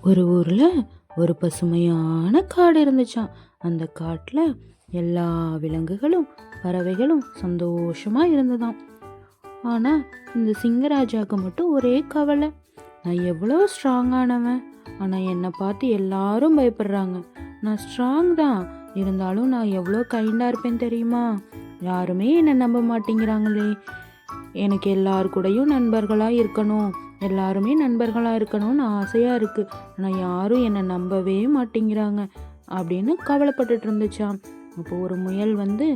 ஒரு ஊரில் ஒரு பசுமையான காடு இருந்துச்சாம். அந்த காட்டில் எல்லா விலங்குகளும் பறவைகளும் சந்தோஷமாக இருந்ததாம். ஆனால் இந்த சிங்கராஜாவுக்கு மட்டும் ஒரே கவலை. நான் எவ்வளோ ஸ்ட்ராங்கானவன், ஆனால் என்னை பார்த்து எல்லாரும் பயப்படுறாங்க. நான் ஸ்ட்ராங் தான், இருந்தாலும் நான் எவ்வளோ கைண்டாக இருப்பேன் தெரியுமா? யாருமே என்னை நம்ப மாட்டேங்கிறாங்களே. எனக்கு எல்லாரு கூடயும் நண்பர்களாக இருக்கணும், எல்லாருமே நண்பர்களாக இருக்கணும்னு ஆசையாக இருக்குது. ஆனால் யாரும் என்னை நம்பவே மாட்டேங்கிறாங்க அப்படின்னு கவலைப்பட்டுட்டு இருந்துச்சாம். அப்போ ஒரு முயல் வந்து,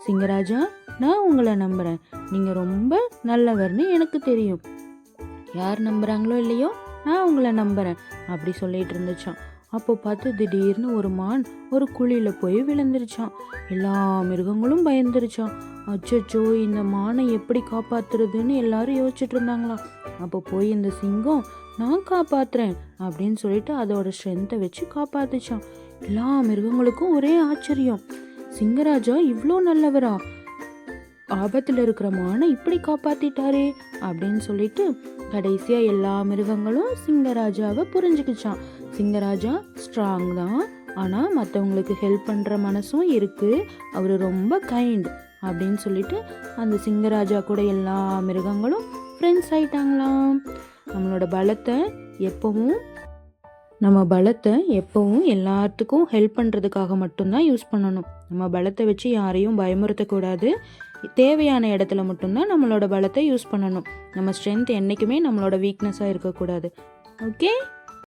சிங்கராஜா, நான் உங்களை நம்புகிறேன், நீங்கள் ரொம்ப நல்லவர்னு எனக்கு தெரியும். யார் நம்புகிறாங்களோ இல்லையோ, நான் உங்களை நம்புகிறேன் அப்படி சொல்லிட்டு இருந்துச்சான். அப்போ பார்த்து திடீர்னு ஒரு மான் ஒரு குழியில் போய் விழுந்துருச்சான். எல்லா மிருகங்களும் பயந்துருச்சான். அச்சோ, இந்த மானை எப்படி காப்பாத்துறதுன்னு எல்லாரும் யோசிச்சுட்டு இருந்தாங்களாம். அப்போ போய் இந்த சிங்கம், நான் காப்பாத்துறேன் அப்படின்னு சொல்லிட்டு அதோட ஸ்ட்ரென்த்தை வச்சு காப்பாத்துச்சான். எல்லா மிருகங்களுக்கும் ஒரே ஆச்சரியம், சிங்கராஜா இவ்வளோ நல்லவரா, ஆபத்தில் இருக்கிற மானை இப்படி காப்பாத்திட்டாரே அப்படின்னு சொல்லிட்டு கடைசியா எல்லா மிருகங்களும் சிங்கராஜாவை புரிஞ்சுக்கிச்சான். சிங்கராஜா ஸ்ட்ராங் தான், ஆனா மற்றவங்களுக்கு ஹெல்ப் பண்ற மனசும் இருக்கு, அவரு ரொம்ப கைண்ட் அப்படின்னு சொல்லிட்டு அந்த சிங்கராஜா கூட எல்லா மிருகங்களும் ஃப்ரெண்ட்ஸ் ஆயிட்டாங்களாம். நம்மளோட பலத்தை எப்பவும் எல்லாத்துக்கும் ஹெல்ப் பண்ணுறதுக்காக மட்டும்தான் யூஸ் பண்ணணும். நம்ம பலத்தை வச்சு யாரையும் பயமுறுத்தக்கூடாது. தேவையான இடத்துல மட்டும்தான் நம்மளோட பலத்தை யூஸ் பண்ணணும். நம்ம ஸ்ட்ரென்த் என்றைக்குமே நம்மளோட வீக்னஸாக இருக்கக்கூடாது. ஓகே.